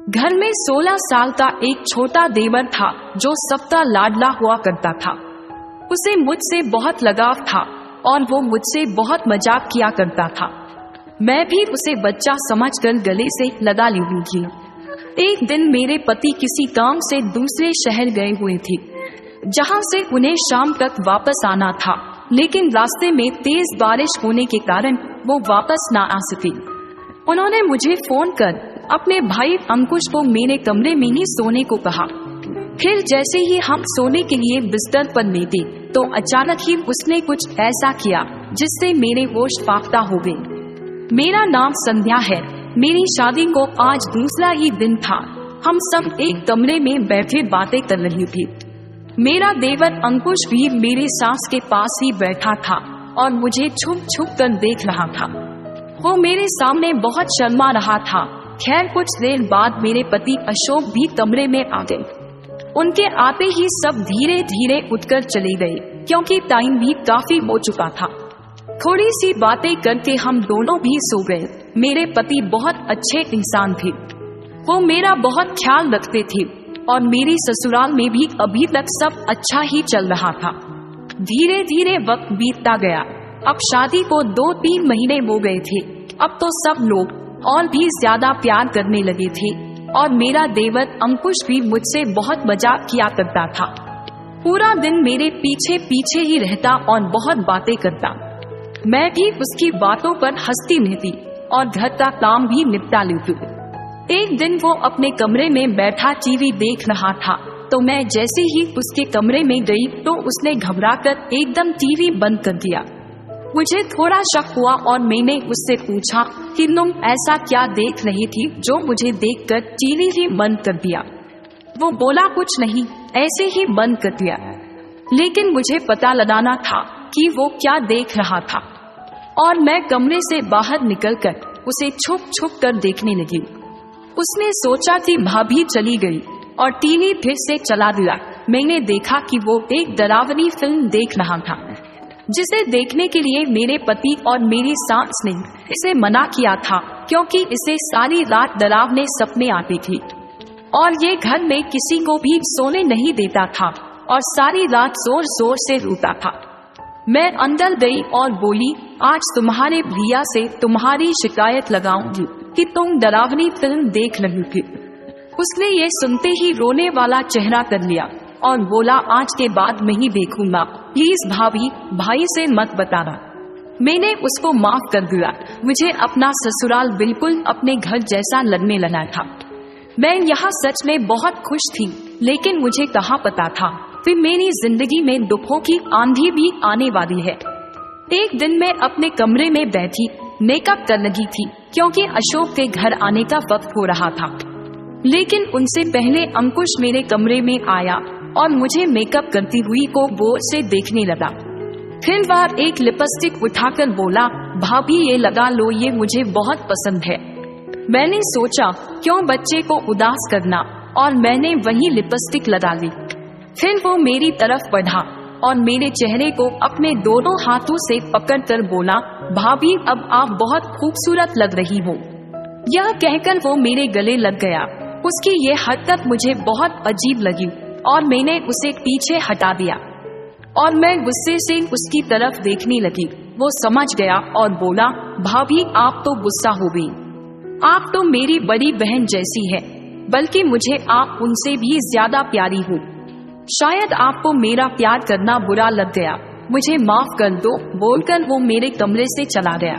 घर में 16 साल का एक छोटा देवर था जो सबका लाडला हुआ करता था। उसे मुझसे बहुत लगाव था और वो मुझसे बहुत मजाक किया करता था। मैं भी उसे बच्चा समझकर गले से लगा ली हुई थी। एक दिन मेरे पति किसी काम से दूसरे शहर गए हुए थे, जहां से उन्हें शाम तक वापस आना था, लेकिन रास्ते में तेज बारिश होने के कारण वो वापस ना आ सके। उन्होंने मुझे फोन कर अपने भाई अंकुश को मेरे कमरे में ही सोने को कहा। फिर जैसे ही हम सोने के लिए बिस्तर पर लेटे तो अचानक ही उसने कुछ ऐसा किया जिससे मेरे होश फाख्ता हो गए। मेरा नाम संध्या है। मेरी शादी को आज दूसरा ही दिन था। हम सब एक कमरे में बैठे बातें कर रही थी। मेरा देवर अंकुश भी मेरे सास के पास ही बैठा था और मुझे छुप छुप कर देख रहा था। वो मेरे सामने बहुत शर्मा रहा था। खैर कुछ देर बाद मेरे पति अशोक भी कमरे में आ गए। उनके आते ही सब धीरे धीरे उठकर चले गए, क्योंकि टाइम भी काफी हो चुका था। थोड़ी सी बातें करके हम दोनों भी सो गए। मेरे पति बहुत अच्छे इंसान थे। वो मेरा बहुत ख्याल रखते थे और मेरी ससुराल में भी अभी तक सब अच्छा ही चल रहा था। धीरे धीरे वक्त बीतता गया। अब शादी को 2-3 महीने हो गए थे। अब तो सब लोग और भी ज्यादा प्यार करने लगे थे और मेरा देवर अंकुश भी मुझसे बहुत मजाक किया करता था। पूरा दिन मेरे पीछे पीछे ही रहता और बहुत बातें करता। मैं भी उसकी बातों पर हंसती रहती और घर का काम भी निपटा लेती। एक दिन वो अपने कमरे में बैठा टीवी देख रहा था, तो मैं जैसे ही उसके कमरे में गई तो उसने घबराकर एकदम टीवी बंद कर दिया। मुझे थोड़ा शक हुआ और मैंने उससे पूछा कि तुम ऐसा क्या देख रही थी जो मुझे देखकर टीवी ही बंद कर दिया। वो बोला कुछ नहीं, ऐसे ही बंद कर दिया। लेकिन मुझे पता लगाना था कि वो क्या देख रहा था और मैं कमरे से बाहर निकलकर उसे छुप छुप कर देखने लगी। उसने सोचा कि भाभी चली गई और टीवी फिर से चला दिया। मैंने देखा कि वो एक डरावनी फिल्म देख रहा था, जिसे देखने के लिए मेरे पति और मेरी सास ने इसे मना किया था, क्योंकि इसे सारी रात डरावने सपने आते थे और ये घर में किसी को भी सोने नहीं देता था और सारी रात जोर जोर से रोता था। मैं अंदर गई और बोली, आज तुम्हारे भैया से तुम्हारी शिकायत लगाऊंगी कि तुम डरावनी फिल्म देख रही थी। उसने ये सुनते ही रोने वाला चेहरा कर लिया और बोला, आज के बाद मैं ही देखूंगा, प्लीज भाभी भाई से मत बताना। मैंने उसको माफ कर दिया। मुझे अपना ससुराल बिल्कुल अपने घर जैसा लगने लगा था। मैं यहाँ सच में बहुत खुश थी, लेकिन मुझे कहाँ पता था फिर मेरी जिंदगी में दुखों की आंधी भी आने वाली है। एक दिन मैं अपने कमरे में बैठी मेकअप कर रही थी, क्योंकि अशोक के घर आने का वक्त हो रहा था। लेकिन उनसे पहले अंकुश मेरे कमरे में आया और मुझे मेकअप करती हुई को गौर से देखने लगा। फिर वह एक लिपस्टिक उठाकर बोला, भाभी ये लगा लो, ये मुझे बहुत पसंद है। मैंने सोचा क्यों बच्चे को उदास करना, और मैंने वही लिपस्टिक लगा ली। फिर वो मेरी तरफ बढ़ा और मेरे चेहरे को अपने दोनों हाथों से पकड़कर बोला, भाभी अब आप बहुत खूबसूरत लग रही हो। यह कहकर वो मेरे गले लग गया। उसकी ये हरकत मुझे बहुत अजीब लगी और मैंने उसे पीछे हटा दिया और मैं गुस्से से उसकी तरफ देखने लगी। वो समझ गया और बोला, भाभी आप तो गुस्सा हो गई। आप तो मेरी बड़ी बहन जैसी है, बल्कि मुझे आप उनसे भी ज्यादा प्यारी हो। शायद आपको मेरा प्यार करना बुरा लग गया, मुझे माफ कर दो, बोलकर वो मेरे कमरे से चला गया।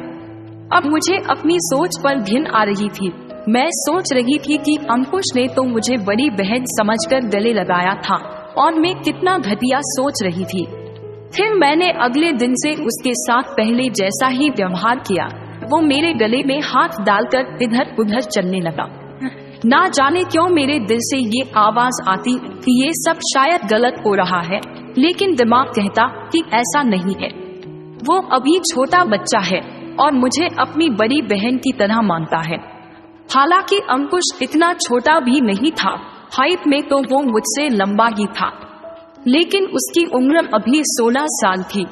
अब मुझे अपनी सोच पर घिन आ रही थी। मैं सोच रही थी कि अंकुश ने तो मुझे बड़ी बहन समझकर गले लगाया था और मैं कितना घटिया सोच रही थी। फिर मैंने अगले दिन से उसके साथ पहले जैसा ही व्यवहार किया। वो मेरे गले में हाथ डालकर इधर उधर चलने लगा। ना जाने क्यों मेरे दिल से ये आवाज आती कि ये सब शायद गलत हो रहा है, लेकिन दिमाग कहता कि ऐसा नहीं है। वो अभी छोटा बच्चा है और मुझे अपनी बड़ी बहन की तरह मानता है। हालांकि अंकुश इतना छोटा भी नहीं था, हाइट में तो वो मुझसे लंबा ही था, लेकिन उसकी उम्र अभी 16 साल थी।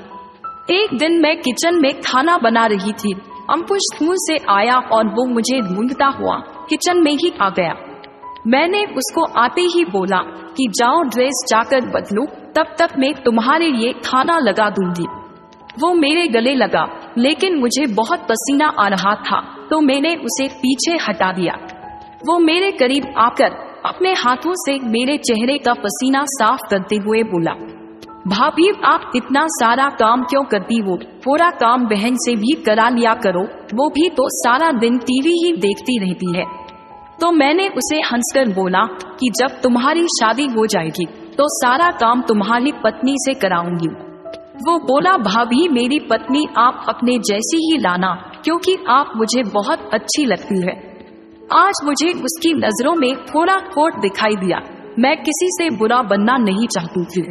एक दिन मैं किचन में खाना बना रही थी। अंकुश स्कूल से आया और वो मुझे ढूंढता हुआ किचन में ही आ गया। मैंने उसको आते ही बोला कि जाओ ड्रेस जाकर बदलो, तब तक मैं तुम्हारे लिए खाना लगा दूंगी। वो मेरे गले लगा, लेकिन मुझे बहुत पसीना आ रहा था तो मैंने उसे पीछे हटा दिया। वो मेरे करीब आकर अपने हाथों से मेरे चेहरे का पसीना साफ करते हुए बोला, भाभी आप इतना सारा काम क्यों करती हो? पूरा काम बहन से भी करा लिया करो, वो भी तो सारा दिन टीवी ही देखती रहती है। तो मैंने उसे हंसकर बोला कि जब तुम्हारी शादी हो जाएगी तो सारा काम तुम्हारी पत्नी से कराऊंगी। वो बोला, भाभी मेरी पत्नी आप अपने जैसी ही लाना, क्योंकि आप मुझे बहुत अच्छी लगती है। आज मुझे उसकी नजरों में थोड़ा खोट दिखाई दिया। मैं किसी से बुरा बनना नहीं चाहती थी,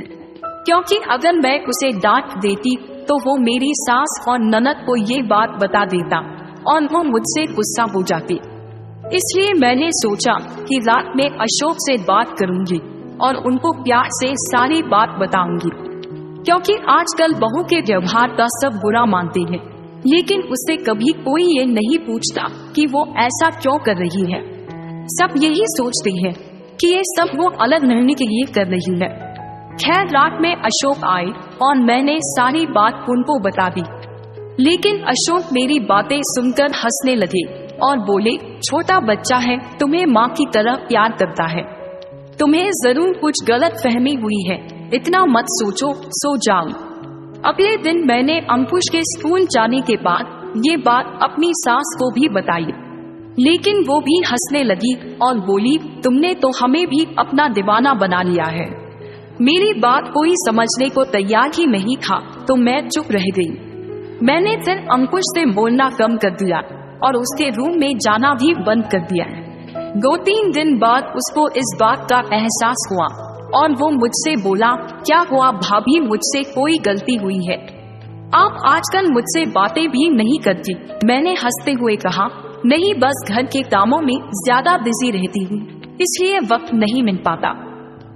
क्योंकि अगर मैं उसे डांट देती तो वो मेरी सास और ननद को ये बात बता देता और वो मुझसे गुस्सा हो जाती। इसलिए मैंने सोचा कि रात में अशोक से बात करूंगी और उनको प्यार से सारी बात बताऊंगी, क्योंकि आजकल बहू के व्यवहार का सब बुरा मानते हैं, लेकिन उससे कभी कोई ये नहीं पूछता कि वो ऐसा क्यों कर रही है। सब यही सोचते हैं कि ये सब वो अलग रहने के लिए कर रही है। खैर रात में अशोक आए और मैंने सारी बात उनको बता दी, लेकिन अशोक मेरी बातें सुनकर हंसने लगे और बोले, छोटा बच्चा है, तुम्हें माँ की तरह प्यार करता है, तुम्हें जरूर कुछ गलत फहमी हुई है, इतना मत सोचो, सो जाओ। अगले दिन मैंने अंकुश के स्कूल जाने के बाद ये बात अपनी सास को भी बताई, लेकिन वो भी हंसने लगी और बोली, तुमने तो हमें भी अपना दीवाना बना लिया है। मेरी बात कोई समझने को तैयार ही नहीं था तो मैं चुप रह गई। मैंने फिर अंकुश से बोलना कम कर दिया और उसके रूम में जाना भी बंद कर दिया। 2-3 दिन बाद उसको इस बात का एहसास हुआ और वो मुझसे बोला, क्या हुआ भाभी, मुझसे कोई गलती हुई है? आप आजकल मुझसे बातें भी नहीं करती। मैंने हंसते हुए कहा, नहीं बस घर के कामों में ज्यादा बिजी रहती हूँ, इसलिए वक्त नहीं मिल पाता।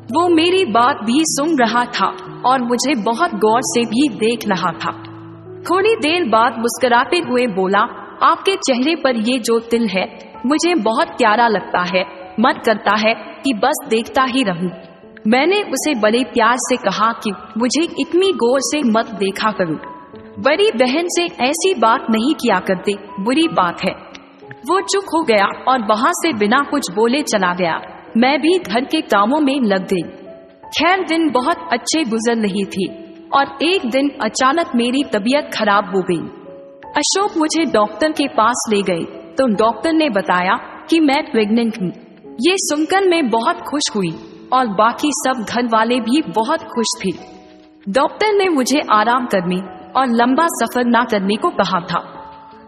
वो मेरी बात भी सुन रहा था और मुझे बहुत गौर से भी देख रहा था। थोड़ी देर बाद मुस्कुराते हुए बोला, आपके चेहरे पर ये जो तिल है मुझे बहुत प्यारा लगता है, मन करता है कि बस देखता ही रहूं। मैंने उसे बड़े प्यार से कहा कि मुझे इतनी गौर से मत देखा करो, बड़ी बहन से ऐसी बात नहीं किया करते, बुरी बात है। वो चुप हो गया और वहाँ से बिना कुछ बोले चला गया। मैं भी घर के कामों में लग गई। खैर दिन बहुत अच्छे गुजर रही थी और एक दिन अचानक मेरी तबीयत खराब हो गई। अशोक मुझे डॉक्टर के पास ले गए तो डॉक्टर ने बताया कि मैं प्रेग्नेंट हूँ। ये सुनकर मैं बहुत खुश हुई और बाकी सब घर वाले भी बहुत खुश थे। डॉक्टर ने मुझे आराम करने और लंबा सफर ना करने को कहा था।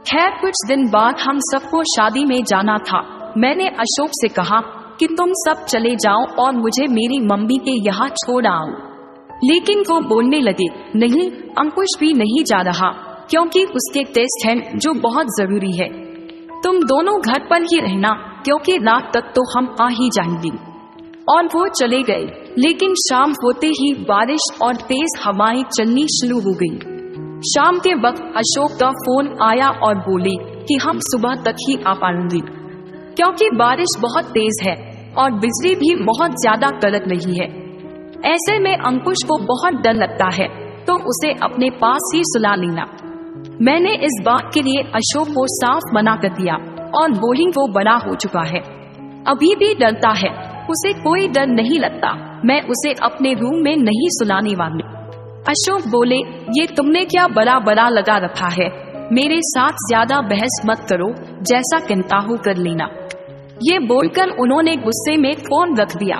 खैर कुछ दिन बाद हम सबको शादी में जाना था। मैंने अशोक से कहा कि तुम सब चले जाओ और मुझे मेरी मम्मी के यहाँ छोड़ आओ, लेकिन वो बोलने लगे, नहीं अंकुश भी नहीं जा रहा, क्योंकि उसके टेस्ट हैं जो बहुत जरूरी है। तुम दोनों घर पर ही रहना, क्योंकि रात तक तो हम आ ही जाएंगे। और वो चले गए, लेकिन शाम होते ही बारिश और तेज हवाएं चलनी शुरू हो गई। शाम के वक्त अशोक का फोन आया और बोले कि हम सुबह तक ही आ पाएंगे, क्योंकि बारिश बहुत तेज है और बिजली भी बहुत ज्यादा कड़क रही है। ऐसे में अंकुश को बहुत डर लगता है तो उसे अपने पास ही सुला लेना। मैंने इस बात के लिए अशोक को साफ मना कर दिया और बोली वो बड़ा हो चुका है, अभी भी डरता है, उसे कोई डर नहीं लगता, मैं उसे अपने रूम में नहीं सुलाने वाली। अशोक बोले, ये तुमने क्या बड़ा बड़ा लगा रखा है, मेरे साथ ज्यादा बहस मत करो, जैसा कहता हूँ कर लेना। ये बोलकर उन्होंने गुस्से में फोन रख दिया,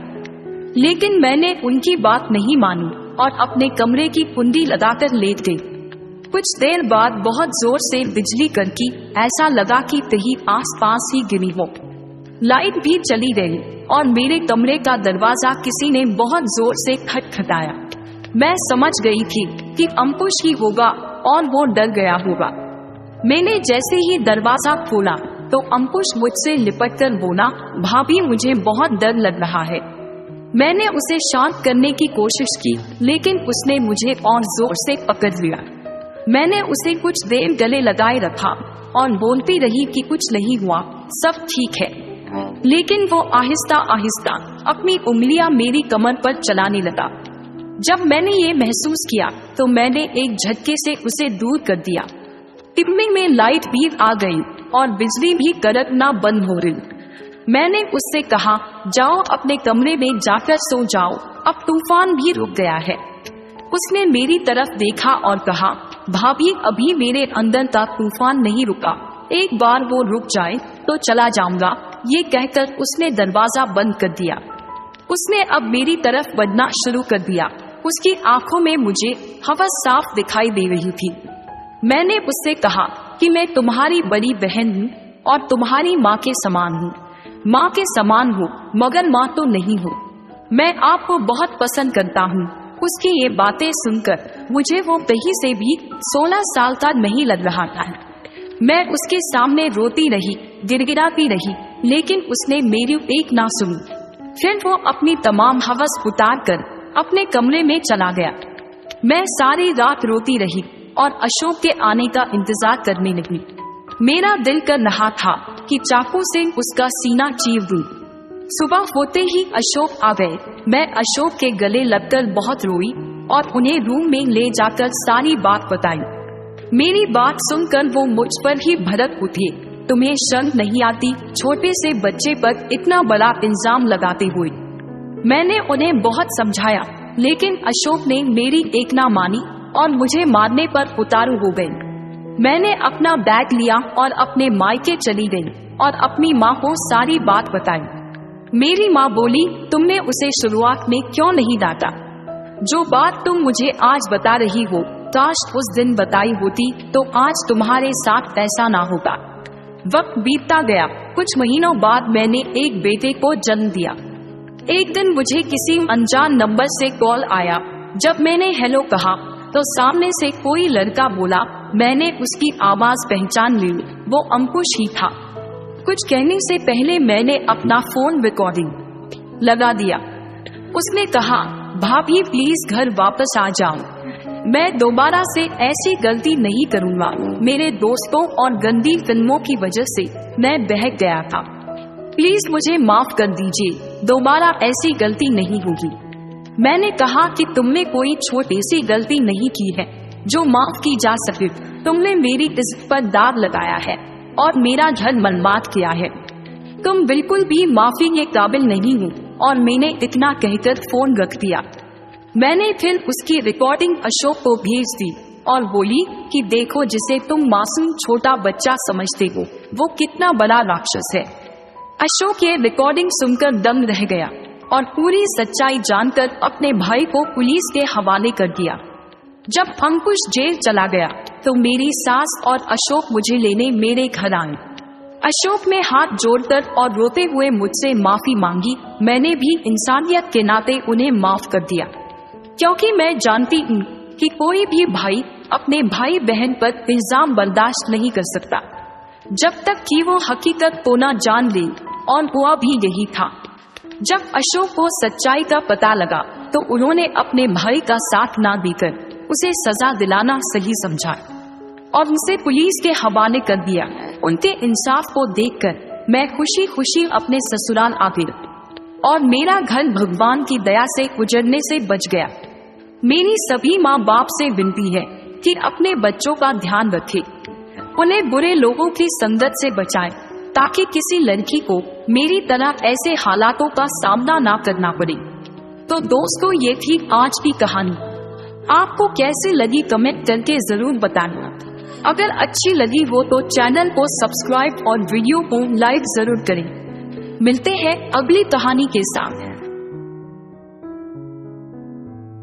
लेकिन मैंने उनकी बात नहीं मानी और अपने कमरे की कुंडी लगाकर लेट गई। कुछ देर बाद बहुत जोर से बिजली कड़की, ऐसा लगा कि कहीं आसपास ही गिरी हो। लाइट भी चली गई और मेरे कमरे का दरवाजा किसी ने बहुत जोर से खटखटाया। मैं समझ गई थी कि अंकुश ही होगा और वो डर गया होगा। मैंने जैसे ही दरवाजा खोला तो अंकुश मुझसे लिपटकर बोला, भाभी मुझे बहुत डर लग रहा है। मैंने उसे शांत करने की कोशिश की, लेकिन उसने मुझे और जोर से पकड़ लिया। मैंने उसे कुछ देर गले लगाए रखा और बोलती रही कि कुछ नहीं हुआ, सब ठीक है। लेकिन वो आहिस्ता आहिस्ता अपनी उंगलियां मेरी कमर पर चलाने लगा। जब मैंने ये महसूस किया तो मैंने एक झटके से उसे दूर कर दिया। टिप्पणी में लाइट भी आ गई और बिजली भी कड़कना बंद हो रही। मैंने उससे कहा, जाओ अपने कमरे में जाकर सो जाओ, अब तूफान भी रुक गया है। उसने मेरी तरफ देखा और कहा, भाभी अभी मेरे अंदर का तूफान नहीं रुका, एक बार वो रुक जाए तो चला जाऊंगा। ये कहकर उसने दरवाजा बंद कर दिया। उसने अब मेरी तरफ बढ़ना शुरू कर दिया। उसकी आंखों में मुझे हवस साफ दिखाई दे रही थी। मैंने उससे कहा कि मैं तुम्हारी बड़ी बहन हूँ और तुम्हारी माँ के समान हूँ। माँ के समान हो मगर माँ तो नहीं हो। मैं आपको बहुत पसंद करता हूँ। उसकी ये बातें सुनकर मुझे वो कहीं से भी 16 साल का नहीं लग रहा था। मैं उसके सामने रोती रही, गिड़गिड़ाती रही, लेकिन उसने मेरी एक ना सुनी। फिर वो अपनी तमाम हवस उतार कर अपने कमरे में चला गया। मैं सारी रात रोती रही और अशोक के आने का इंतजार करने लगी। मेरा दिल कर रहा था कि चाकू से उसका सीना चीर दूं। सुबह होते ही अशोक आ गए। मैं अशोक के गले लगकर बहुत रोई और उन्हें रूम में ले जाकर सारी बात बताई। मेरी बात सुनकर वो मुझ पर ही भड़क उठे। तुम्हें शर्म नहीं आती छोटे से बच्चे पर इतना बड़ा इल्जाम लगाते हुए? मैंने उन्हें बहुत समझाया, लेकिन अशोक ने मेरी एक ना मानी और मुझे मारने पर उतारू हो गई। मैंने अपना बैग लिया और अपने मायके चली गई और अपनी माँ को सारी बात बताई। मेरी माँ बोली, तुमने उसे शुरुआत में क्यों नहीं डांटा? जो बात तुम मुझे आज बता रही हो, काश उस दिन बताई होती तो आज तुम्हारे साथ ऐसा ना होता। वक्त बीतता गया। कुछ महीनों बाद मैंने एक बेटे को जन्म दिया। एक दिन मुझे किसी अनजान नंबर से कॉल आया। जब मैंने हेलो कहा तो सामने से कोई लड़का बोला। मैंने उसकी आवाज पहचान ली, वो अंकुश ही था। कुछ कहने से पहले मैंने अपना फोन रिकॉर्डिंग लगा दिया। उसने कहा, भाभी प्लीज घर वापस आ जाओ, मैं दोबारा से ऐसी गलती नहीं करूँगा। मेरे दोस्तों और गंदी फिल्मों की वजह से मैं बहक गया था। प्लीज मुझे माफ कर दीजिए, दोबारा ऐसी गलती नहीं होगी। मैंने कहा कि तुमने कोई छोटी सी गलती नहीं की है जो माफ की जा सके। तुमने मेरी इज्जत पर दाग लगाया है और मेरा घर बर्बाद किया है। तुम बिल्कुल भी माफी के काबिल नहीं हो। और मैंने इतना कहकर फोन रख दिया। मैंने फिर उसकी रिकॉर्डिंग अशोक को भेज दी और बोली कि देखो, जिसे तुम मासूम छोटा बच्चा समझते हो वो कितना बड़ा राक्षस है। अशोक ये रिकॉर्डिंग सुनकर दंग रह गया और पूरी सच्चाई जानकर अपने भाई को पुलिस के हवाले कर दिया। जब अंकुश जेल चला गया तो मेरी सास और अशोक मुझे लेने मेरे घर आए। अशोक ने हाथ जोड़कर और रोते हुए मुझसे माफी मांगी। मैंने भी इंसानियत के नाते उन्हें माफ कर दिया, क्योंकि मैं जानती हूँ कि कोई भी भाई अपने भाई बहन पर इल्जाम बर्दाश्त नहीं कर सकता जब तक कि वो हकीकत को ना जान ले। और हुआ भी यही था। जब अशोक को सच्चाई का पता लगा तो उन्होंने अपने भाई का साथ ना देकर उसे सजा दिलाना सही समझा और उसे पुलिस के हवाले कर दिया। उनके इंसाफ को देखकर मैं खुशी खुशी अपने ससुराल आ गई और मेरा घर भगवान की दया से गुजरने से बच गया। मेरी सभी माँ बाप से विनती है कि अपने बच्चों का ध्यान रखें, उन्हें बुरे लोगों की संगत से बचाएं, ताकि किसी लड़की को मेरी तरह ऐसे हालातों का सामना ना करना पड़े। तो दोस्तों, ये थी आज की कहानी। आपको कैसी लगी कमेंट करके जरूर बताना। अगर अच्छी लगी हो तो चैनल को सब्सक्राइब और वीडियो को लाइक जरूर करें। मिलते हैं अगली कहानी के साथ।